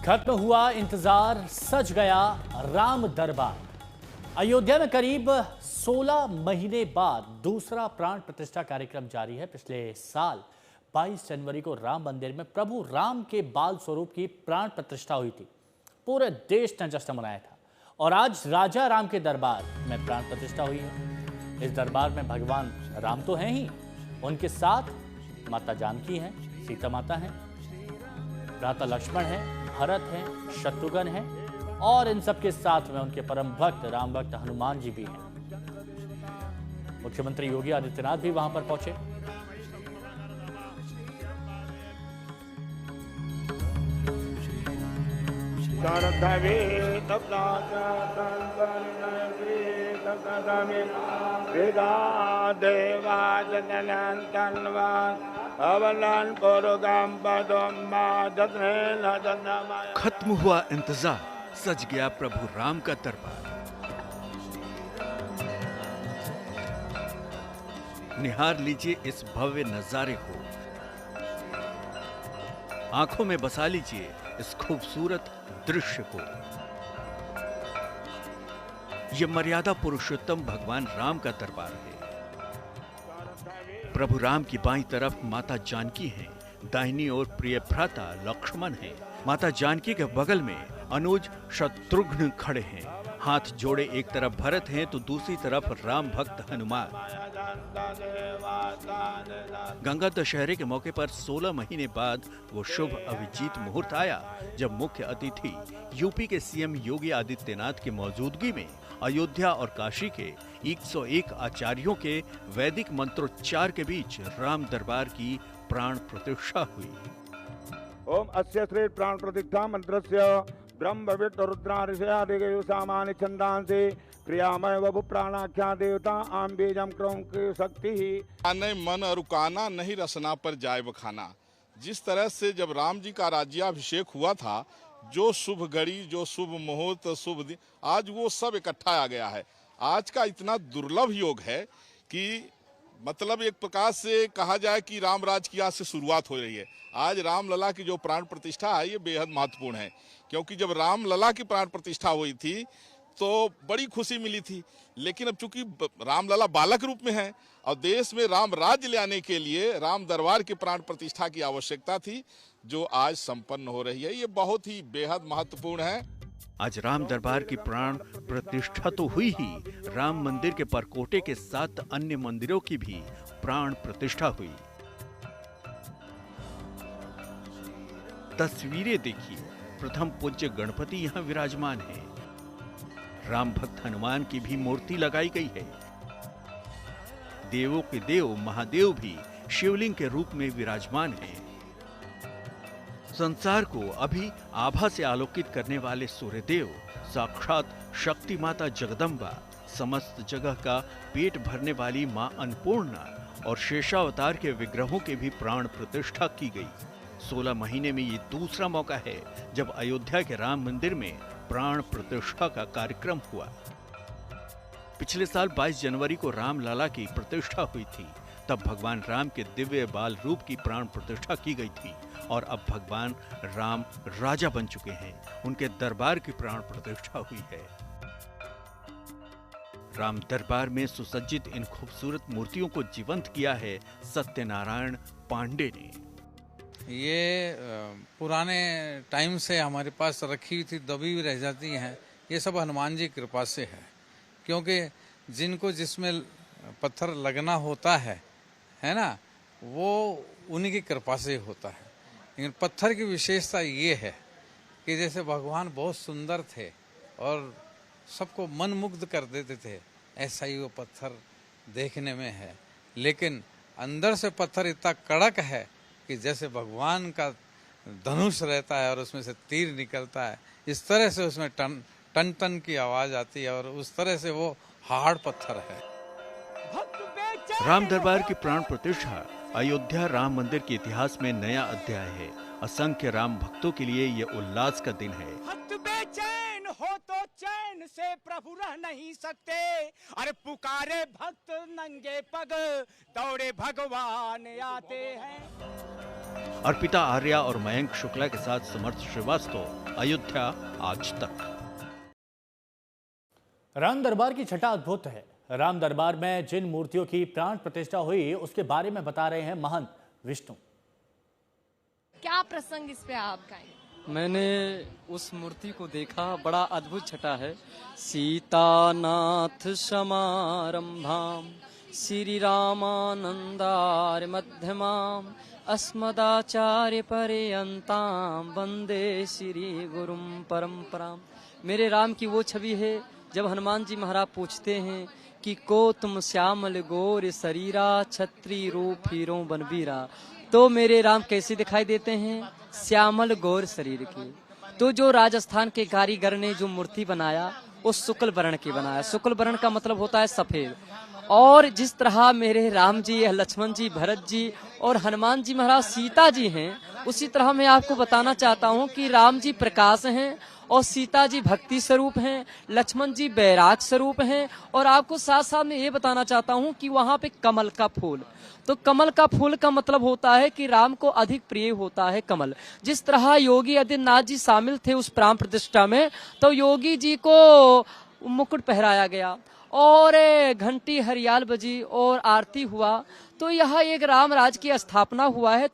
खत्म हुआ इंतजार, सज गया राम दरबार। अयोध्या में करीब 16 महीने बाद दूसरा प्राण प्रतिष्ठा कार्यक्रम जारी है। पिछले साल 22 जनवरी को राम मंदिर में प्रभु राम के बाल स्वरूप की प्राण प्रतिष्ठा हुई थी। पूरे देश ने जश्न मनाया था और आज राजा राम के दरबार में प्राण प्रतिष्ठा हुई है। इस दरबार में भगवान राम तो हैं ही, उनके साथ माता जानकी हैं, सीता माता हैं, भ्राता लक्ष्मण है, भरत है, शत्रुघ्न है और इन सबके साथ में उनके परम भक्त राम भक्त हनुमान जी भी हैं। मुख्यमंत्री योगी आदित्यनाथ भी वहां पर पहुंचे। खत्म हुआ इंतजार, सज गया प्रभु राम का दरबार। निहार लीजिए इस भव्य नजारे को, आंखों में बसा लीजिए इस खूबसूरत दृश्य को। यह मर्यादा पुरुषोत्तम भगवान राम का दरबार है। प्रभु राम की बाईं तरफ माता जानकी हैं, दाहिनी ओर प्रिय भ्राता लक्ष्मण हैं। माता जानकी के बगल में अनुज शत्रुघ्न खड़े हैं। हाथ जोड़े एक तरफ भरत हैं तो दूसरी तरफ राम भक्त हनुमान। गंगा दशहरे के मौके पर 16 महीने बाद वो शुभ अभिजीत मुहूर्त आया जब मुख्य अतिथि यूपी के सीएम योगी आदित्यनाथ की मौजूदगी में अयोध्या और काशी के 101 आचार्यों के वैदिक मंत्रोच्चार के बीच राम दरबार की प्राण प्रतिष्ठा हुई। ओम अस्य श्री प्राण प्रतिष्ठा मंत्रस्य ब्रह्म विष्णु रुद्रादिगयो सामान्य छंदांसे क्रियामय वभु प्राणाख्या देवता आम बीजम क्रम की शक्ति ही आने मन रुकाना नहीं रसना पर जाय बखाना। जिस तरह से जब राम जी का राज्याभिषेक हुआ था, जो शुभ घड़ी, जो शुभ मुहूर्त, शुभ दिन, आज वो सब इकट्ठा आ गया है। आज का इतना दुर्लभ योग है कि मतलब एक प्रकार से कहा जाए कि रामराज की आज से शुरुआत हो रही है। आज रामलला की जो प्राण प्रतिष्ठा है ये बेहद महत्वपूर्ण है, क्योंकि जब रामलला की प्राण प्रतिष्ठा हुई थी तो बड़ी खुशी मिली थी, लेकिन अब चूंकि रामलला बालक रूप में है और देश में राम राज्य ले आने के लिए राम दरबार की प्राण प्रतिष्ठा की आवश्यकता थी, जो आज संपन्न हो रही है। ये बहुत ही बेहद महत्वपूर्ण है। आज राम दरबार की प्राण प्रतिष्ठा तो हुई ही, राम मंदिर के परकोटे के 7 अन्य मंदिरों की भी प्राण प्रतिष्ठा हुई। तस्वीरें देखिए, प्रथम पूज्य गणपति यहाँ विराजमान है। राम भक्त हनुमान की भी मूर्ति लगाई गई है। देवों के देव महादेव भी शिवलिंग के रूप में विराजमान हैं। संसार को अभी आभा से आलोकित करने वाले सूर्यदेव, साक्षात शक्ति माता जगदम्बा, समस्त जगह का पेट भरने वाली मां अन्नपूर्णा और शेषावतार के विग्रहों के भी प्राण प्रतिष्ठा की गई। 16 महीने में ये दूसरा मौका है जब अयोध्या के राम मंदिर में प्राण प्रतिष्ठा का कार्यक्रम हुआ। पिछले साल 22 जनवरी को रामलला की प्रतिष्ठा हुई थी। तब भगवान राम के दिव्य बाल रूप की प्राण प्रतिष्ठा की गई थी और अब भगवान राम राजा बन चुके हैं। उनके दरबार की प्राण प्रतिष्ठा हुई है। राम दरबार में सुसज्जित इन खूबसूरत मूर्तियों को जीवंत किया है सत्यनारायण पांडे ने। ये पुराने टाइम से हमारे पास रखी हुई थी, दबी हुई रह जाती हैं। ये सब हनुमान जी की कृपा से है, क्योंकि जिनको जिसमें पत्थर लगना होता है ना, वो उन्हीं की कृपा से होता है। लेकिन पत्थर की विशेषता ये है कि जैसे भगवान बहुत सुंदर थे और सबको मन मुग्ध कर देते थे, ऐसा ही वो पत्थर देखने में है। लेकिन अंदर से पत्थर इतना कड़क है कि जैसे भगवान का धनुष रहता है और उसमें से तीर निकलता है, इस तरह से उसमें टन टन टन की आवाज आती है और उस तरह से वो हार्ड पत्थर है। राम दरबार की प्राण प्रतिष्ठा अयोध्या राम मंदिर के इतिहास में नया अध्याय है। असंख्य राम भक्तों के लिए ये उल्लास का दिन है। भक्त बेचैन हो तो चैन से प्रभु रह नहीं सकते, अरे पुकारे भक्त नंगे पग दौड़े भगवान आते हैं। अर्पिता आर्या और मयंक शुक्ला के साथ समर्थ श्रीवास्तव, अयोध्या आज तक। राम दरबार की छठा अद्भुत है। राम दरबार में जिन मूर्तियों की प्राण प्रतिष्ठा हुई उसके बारे में बता रहे हैं महंत विष्णु। क्या प्रसंग इस पे आप गाएंगे? मैंने उस मूर्ति को देखा, बड़ा अद्भुत छटा है। सीतानाथ समारंभाम श्री रामानंदार्य मध्यमाम अस्मदाचार्य पर्यंताम वंदे श्री गुरुम परंपराम। मेरे राम की वो छवि है जब हनुमान जी महाराज पूछते हैं कि को तुम श्यामल गोर शरीरा छत्री रूप हीरो बनबीरा, तो मेरे राम कैसे दिखाई देते हैं? श्यामल गौर शरीर के। तो जो राजस्थान के कारीगर ने जो मूर्ति बनाया वो शुक्ल वर्ण की बनाया। शुक्ल वर्ण का मतलब होता है सफेद। और जिस तरह मेरे राम जी, लक्ष्मण जी, भरत जी और हनुमान जी महाराज सीता जी हैं, उसी तरह मैं आपको बताना चाहता हूं कि राम जी प्रकाश हैं और सीता जी भक्ति स्वरूप हैं, लक्ष्मण जी बैराग स्वरूप हैं। और आपको साथ साथ में ये बताना चाहता हूं कि वहां पे कमल का फूल, तो कमल का फूल का मतलब होता है कि राम को अधिक प्रिय होता है कमल। जिस तरह योगी आदित्यनाथ जी शामिल थे उस प्राण प्रतिष्ठा में, तो योगी जी को मुकुट पहराया गया और घंटी हरियाल बजी और आरती हुआ, तो यह एक राम राज की स्थापना हुआ है।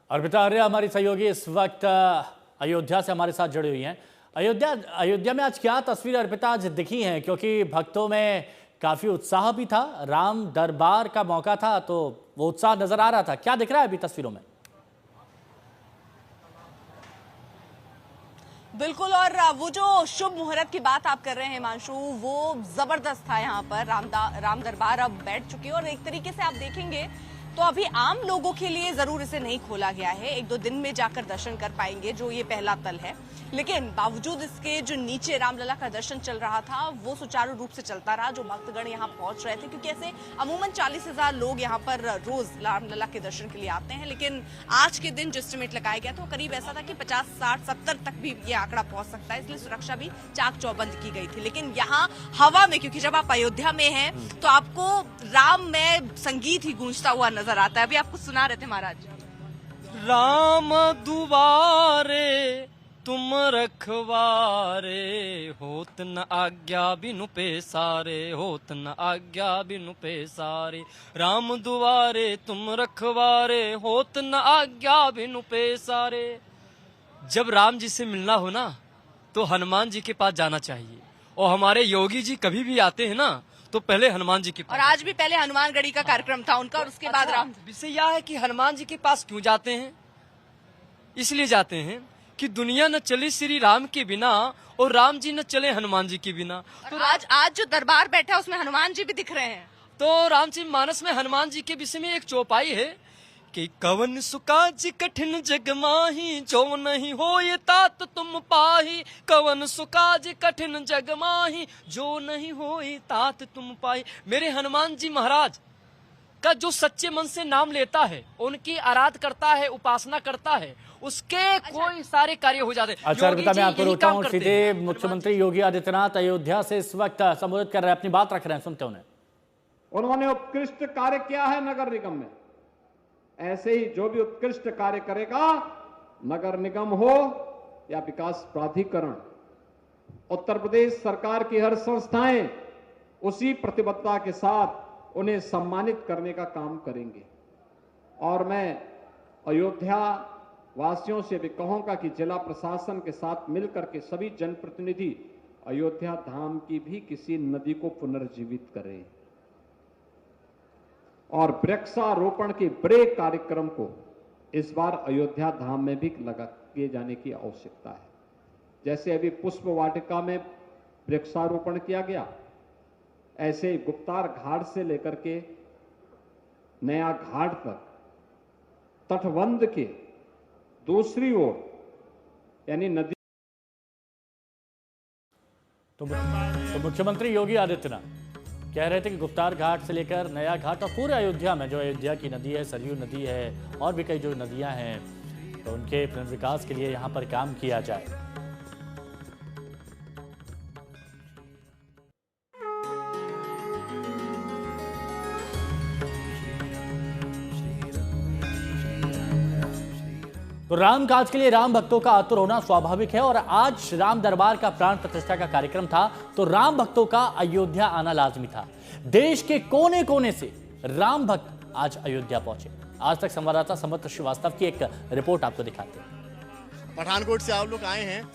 अर्पिता आर्या हमारी सहयोगी इस वक्त अयोध्या से हमारे साथ जुड़ी हुई हैं। अयोध्या में आज क्या तस्वीर अर्पिता आज दिखी हैं? क्योंकि भक्तों में काफी उत्साह भी था, राम दरबार का मौका था, तो वो उत्साह नजर आ रहा था। क्या दिख रहा है अभी तस्वीरों में? बिल्कुल, और वो जो शुभ मुहूर्त की बात आप कर रहे हैं हिमांशु, वो जबरदस्त था। यहाँ पर राम दरबार अब बैठ चुके हैं और एक तरीके से आप देखेंगे तो अभी आम लोगों के लिए जरूर इसे नहीं खोला गया है। एक दो दिन में जाकर दर्शन कर पाएंगे, जो ये पहला तल है। लेकिन बावजूद इसके जो नीचे रामलला का दर्शन चल रहा था वो सुचारू रूप से चलता रहा। जो भक्तगण यहाँ पहुंच रहे थे, क्योंकि ऐसे अमूमन 40,000 लोग यहाँ पर रोज रामलला के दर्शन के लिए आते हैं, लेकिन आज के दिन जो एस्टिमेट लगाया गया था वो करीब ऐसा था कि 50, 60, 70 तक भी ये आंकड़ा पहुंच सकता है। इसलिए सुरक्षा भी चाक चौबंद की गई थी। लेकिन यहाँ हवा में, क्योंकि जब आप अयोध्या में हैं तो आपको राम में संगीत ही गूंजता हुआ नजर आता है। अभी आपको सुना रहे थे महाराज। राम दुबारे तुम रखवारे, होत न आज्ञा बिनु पेसारे, होत न आज्ञा बिनु पेसारे। राम दुआरे तुम रखवारे, होत न आज्ञा बिनु पेसारे। जब राम जी से मिलना हो ना तो हनुमान जी के पास जाना चाहिए। और हमारे योगी जी कभी भी आते हैं ना तो पहले हनुमान जी के पास। और आज भी पहले हनुमानगढ़ी का कार्यक्रम था उनका और उसके बाद राम। विषय यह है कि हनुमान जी के पास क्यों जाते हैं? इसलिए जाते हैं कि दुनिया न चली श्री राम के बिना और राम जी न चले हनुमान जी के बिना। तो आज जो दरबार बैठा है उसमें हनुमान जी भी दिख रहे हैं। तो रामचरितमानस में हनुमान जी के विषय में एक चौपाई है कि कवन सुकाज कठिन जग माही, जो नहीं हो ये तात तुम पाही। कवन सुकाज कठिन जग माही, जो नहीं हो ये तात तुम पाही। मेरे हनुमान जी महाराज का जो सच्चे मन से नाम लेता है, उनकी आराध करता है, उपासना करता है, उसके कोई सारे कार्य हो जाते हैं। अच्छा अर्पिता, मैं आपको रोकता हूँ। सीधे मुख्यमंत्री योगी आदित्यनाथ अयोध्या से इस वक्त संबोधित कर रहे हैं, अपनी बात रख रहे हैं, सुनते उन्हें। उन्होंने उत्कृष्ट कार्य किया है नगर निगम में, ऐसे ही जो भी उत्कृष्ट कार्य करेगा, नगर निगम हो या विकास प्राधिकरण, उत्तर प्रदेश सरकार की हर संस्थाएं उसी प्रतिबद्धता के साथ उन्हें सम्मानित करने का काम करेंगे। और मैं अयोध्या वासियों से भी कहूंगा कि जिला प्रशासन के साथ मिलकर के सभी जनप्रतिनिधि अयोध्या धाम की भी किसी नदी को पुनर्जीवित करें और वृक्षारोपण के बड़े कार्यक्रम को इस बार अयोध्या धाम में भी किए जाने की आवश्यकता है। जैसे अभी पुष्प वाटिका में वृक्षारोपण किया गया, ऐसे गुप्तार घाट से लेकर के नया घाट तक तटबंध के दूसरी ओर यानी नदी। तो मुख्यमंत्री योगी आदित्यनाथ कह रहे थे कि गुप्तार घाट से लेकर नया घाट और पूरे अयोध्या में जो अयोध्या की नदी है, सरयू नदी है और भी कई जो नदियां हैं, तो उनके पुनर्विकास के लिए यहां पर काम किया जाए। तो राम काज के लिए राम भक्तों का आतुर होना स्वाभाविक है और आज राम दरबार का प्राण प्रतिष्ठा का कार्यक्रम था तो राम भक्तों का अयोध्या आना लाजमी था। देश के कोने कोने से राम भक्त आज अयोध्या पहुंचे। आज तक संवाददाता समर्थ श्रीवास्तव की एक रिपोर्ट आपको दिखाते हैं। पठानकोट से आप लोग आए हैं,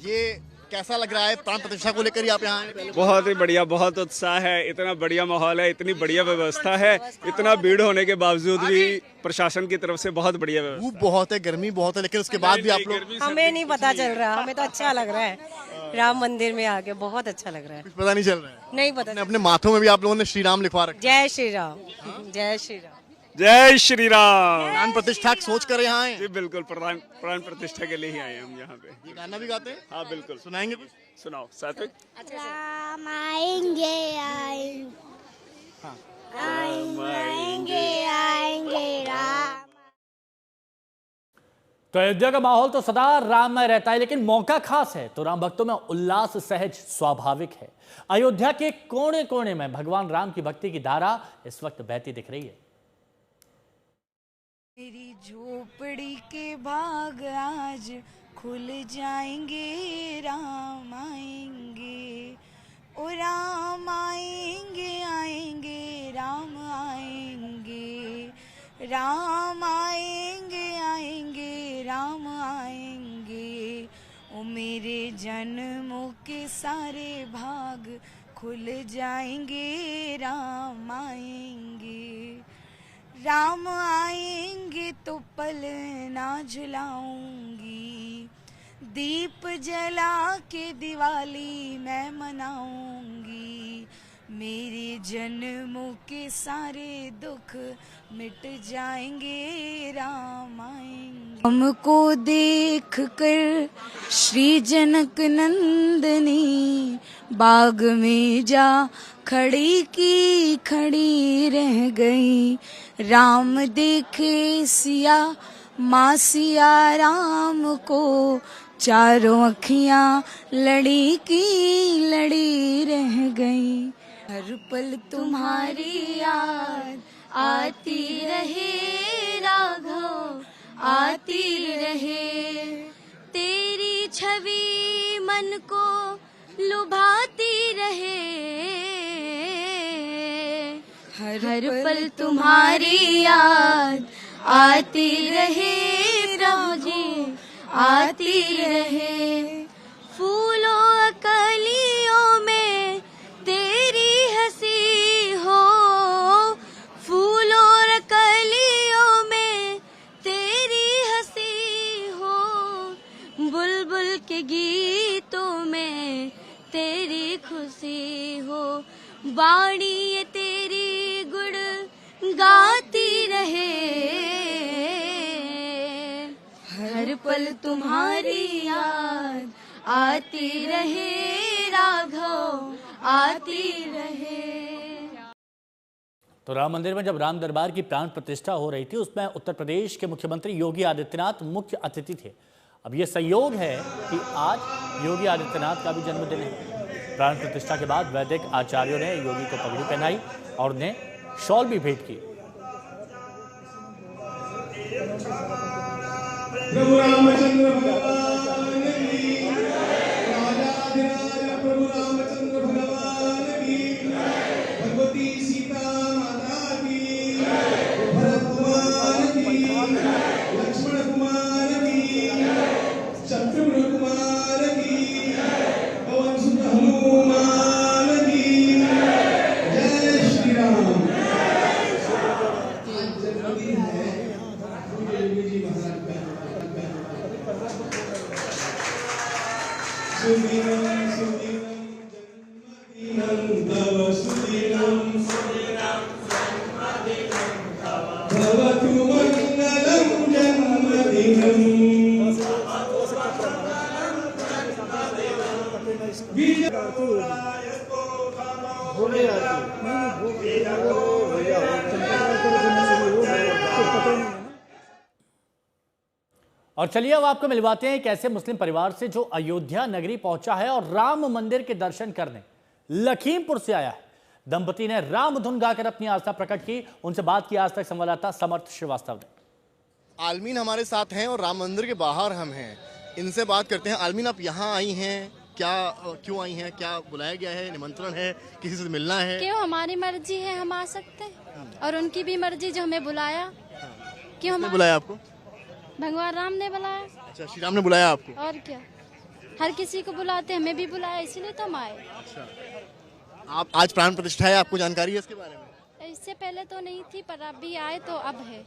ये कैसा लग रहा है प्राण प्रतिष्ठा को लेकर? आप यहाँ आए? बहुत ही बढ़िया, बहुत उत्साह है, इतना बढ़िया माहौल है, इतनी बढ़िया व्यवस्था है, इतना भीड़ होने के बावजूद भी प्रशासन की तरफ से बहुत बढ़िया व्यवस्था। धूप बहुत है, गर्मी बहुत है, लेकिन उसके बाद भी आप लोग, हमें नहीं पता चल रहा, हमें तो अच्छा लग रहा है राम मंदिर में आके, बहुत अच्छा लग रहा है। कुछ पता नहीं चल रहा है? नहीं पता। अपने माथों में भी आप लोगों ने श्री राम लिखवा रखा। जय श्री राम, जय श्री राम, जय श्री राम। प्राण प्रतिष्ठा सोच कर यहाँ आए? जी बिल्कुल, प्राण प्रतिष्ठा के लिए ही आए हम यहाँ पे। ये गाना भी गाते हैं? हाँ बिल्कुल। सुनाएंगे कुछ? सुनाओ सात्विक। राम आएंगे आएंगे आएंगे आएंगे राम। तो अयोध्या का माहौल तो सदा राममय रहता है, लेकिन मौका खास है तो राम भक्तों में उल्लास सहज स्वाभाविक है। अयोध्या के कोने कोने में भगवान राम की भक्ति की धारा इस वक्त बहती दिख रही है। मेरी झोपड़ी के बाग आज खुल जाएंगे, राम आएंगे, ओ राम आएंगे आएंगे, राम आएंगे, राम आएंगे आएंगे, राम आएंगे, ओ मेरे जन्मों के सारे भाग खुल जाएंगे, राम आएंगे, राम आएंगे तो पल ना झुलाऊंगी, दीप जला के दिवाली मैं मनाऊंगी, मेरे जन्मों के सारे दुख मिट जाएंगे, राम आएंगे। हमको देख कर श्री जनक नंदनी बाग में जा खड़ी की खड़ी रह गई, राम देखे सिया माँ सिया राम को, चारों अखियां लड़ी की लड़ी रह गई, हर पल तुम्हारी याद आती रहे राघव, आती रहे, तेरी छवि मन को लुभाती रहे, हर पल तुम्हारी याद आती रहे राम जी, आती रहे, फूलों कलियों में तेरी हंसी हो, फूलों कलियों में तेरी हंसी हो, बुलबुल के गीतों में तेरी खुशी हो, वाणी ये तेरी गुण गाती रहे, हर पल तुम्हारी याद आती रहे राघव, आती रहे। तो राम मंदिर में जब राम दरबार की प्राण प्रतिष्ठा हो रही थी, उसमें उत्तर प्रदेश के मुख्यमंत्री योगी आदित्यनाथ मुख्य अतिथि थे। अब यह संयोग है कि आज योगी आदित्यनाथ का भी जन्मदिन है। प्राण प्रतिष्ठा के बाद वैदिक आचार्यों ने योगी को पगड़ी पहनाई और उन्हें शॉल भी भेंट की। प्रभु रामचंद्र भगवान की, राजाधिराज प्रभु रामचंद्र भगवान की, भगवती सीता माता की, भरत कुमार की, लक्ष्मण कुमार की, शत्रुघ्न कुमार की, पवन सुत हनुमान की, जय श्री राम। जन्मदिन है योगी जी महाराज का। सुदिनं सुदिनं जन्मदिनं तव, सुदिनं सुदिनं जन्मदिनं तव, भवतु मंगलं जन्मदिनं, और चलिए अब आपको मिलवाते हैं एक ऐसे मुस्लिम परिवार से जो अयोध्या नगरी पहुंचा है और राम मंदिर के दर्शन करने लखीमपुर से आया है। दंपति ने राम धुन गाकर अपनी आस्था प्रकट की। उनसे बात की आज तक संवाददाता समर्थ श्रीवास्तव ने। आलमीन हमारे साथ हैं और राम मंदिर के बाहर हम हैं, इनसे बात करते हैं। आलमीन, आप यहाँ आई हैं, क्या क्यों आई हैं? क्या बुलाया गया है, निमंत्रण है, किसी से मिलना है? क्यों, हमारी मर्जी है, हम आ सकते हैं, और उनकी भी मर्जी जो हमें बुलाया। क्यों किसने बुलाया आपको? भगवान राम ने बुलाया। अच्छा, श्री राम ने बुलाया आपको? और क्या, हर किसी को बुलाते, हमें भी बुलाया, इसीलिए तो हम आए। अच्छा, आप आज प्राण प्रतिष्ठा है, आपको जानकारी है इसके बारे में? इससे पहले तो नहीं थी, पर अब भी आए तो अब है।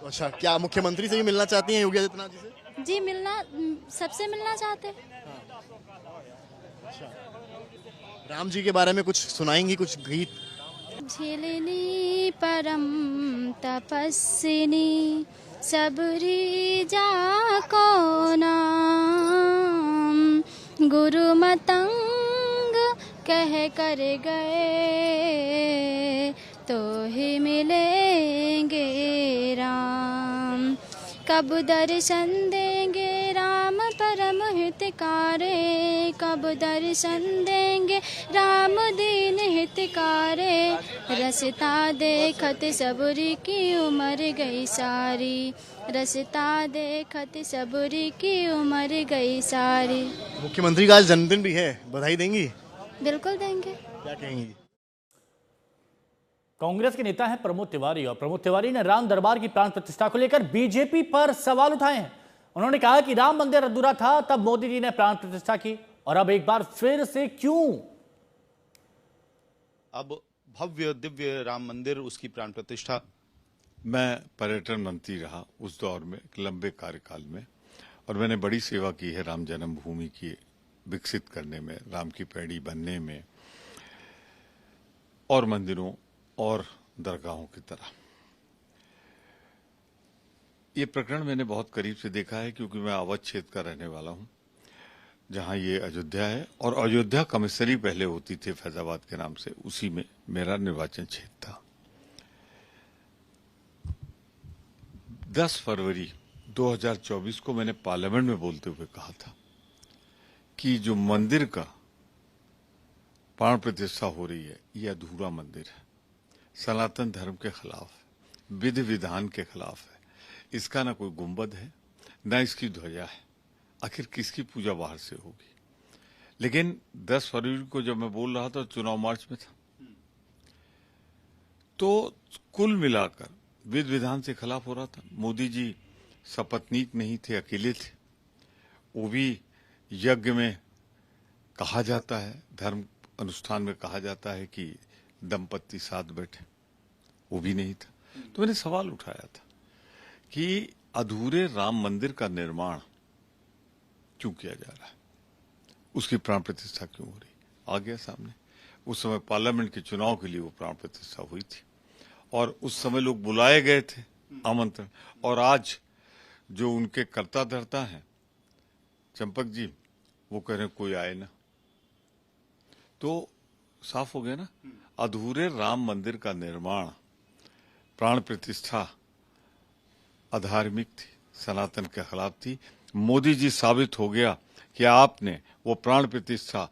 तो अच्छा, क्या मुख्यमंत्री से भी मिलना चाहती हैं, योगी आदित्यनाथ जी से? जी, मिलना, सबसे मिलना चाहते हैं। राम जी के बारे में कुछ सुनाएंगी, कुछ गीत? झिलनी परम तपस्विनी सबरी जा को नाम, गुरु मतंग कह कर गए तो ही मिलेंगे राम। कब दर्शन देंगे राम परम हितकारे, कब दर्शन देंगे राम दीन हितकारे। रसता देखत सबरी की उम्र गई सारी, रसता देखत सबरी की उम्र गई सारी। मुख्यमंत्री का आज जन्मदिन भी है, बधाई देंगी? बिल्कुल देंगे। क्या कहेंगी? कांग्रेस के नेता हैं प्रमोद तिवारी, और प्रमोद तिवारी ने राम दरबार की प्राण प्रतिष्ठा को लेकर बीजेपी पर सवाल उठाए हैं। उन्होंने कहा कि राम मंदिर अधूरा था तब मोदी जी ने प्राण प्रतिष्ठा की, और अब एक बार फिर से क्यों? अब भव्य दिव्य राम मंदिर, उसकी प्राण प्रतिष्ठा। मैं पर्यटन मंत्री रहा उस दौर में, एक लंबे कार्यकाल में, और मैंने बड़ी सेवा की है राम जन्मभूमि की विकसित करने में, राम की पैड़ी बनने में, और मंदिरों और दरगाहों की तरह। ये प्रकरण मैंने बहुत करीब से देखा है, क्योंकि मैं अवध क्षेत्र का रहने वाला हूं, जहां ये अयोध्या है, और अयोध्या कमिश्नरी पहले होती थी फैजाबाद के नाम से, उसी में मेरा निर्वाचन क्षेत्र था। 10 फरवरी 2024 को मैंने पार्लियामेंट में बोलते हुए कहा था कि जो मंदिर का प्राण प्रतिष्ठा हो रही है, ये अधूरा मंदिर है, सनातन धर्म के खिलाफ है, विधि विधान के खिलाफ है। इसका ना कोई गुंबद है, ना इसकी ध्वजा है, आखिर किसकी पूजा बाहर से होगी? लेकिन 10 फरवरी को जब मैं बोल रहा था, चुनाव मार्च में था, तो कुल मिलाकर विधि विधान से खिलाफ हो रहा था। मोदी जी सपत्नीक नहीं थे, अकेले थे। वो भी यज्ञ में कहा जाता है, धर्म अनुष्ठान में कहा जाता है कि दंपत्ति साथ बैठे, वो भी नहीं था। तो मैंने सवाल उठाया था कि अधूरे राम मंदिर का निर्माण क्यों किया जा रहा है, उसकी प्राण प्रतिष्ठा क्यों हो रही? आ गया सामने। उस समय पार्लियामेंट के चुनाव के लिए वो प्राण प्रतिष्ठा हुई थी, और उस समय लोग बुलाए गए थे, आमंत्रण। और आज जो उनके कर्ता धर्ता हैं, चंपक जी, वो कह रहे कोई आए ना। तो साफ हो गया ना, अधूरे राम मंदिर का निर्माण, प्राण प्रतिष्ठा अधार्मिक थी, सनातन के खिलाफ थी। मोदी जी साबित हो गया कि आपने वो प्राण प्रतिष्ठा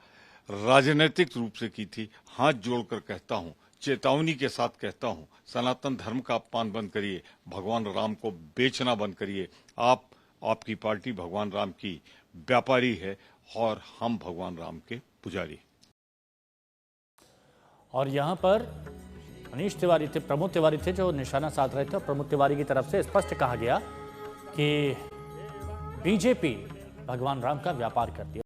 राजनीतिक रूप से की थी। हाथ जोड़कर कहता हूं, चेतावनी के साथ कहता हूं, सनातन धर्म का अपमान बंद करिए, भगवान राम को बेचना बंद करिए। आपकी पार्टी भगवान राम की व्यापारी है, और हम भगवान राम के पुजारी। और यहां पर मनीष तिवारी थे, प्रमोद तिवारी थे, जो निशाना साध रहे थे। और प्रमोद तिवारी की तरफ से स्पष्ट कहा गया कि बीजेपी भगवान राम का व्यापार करती है।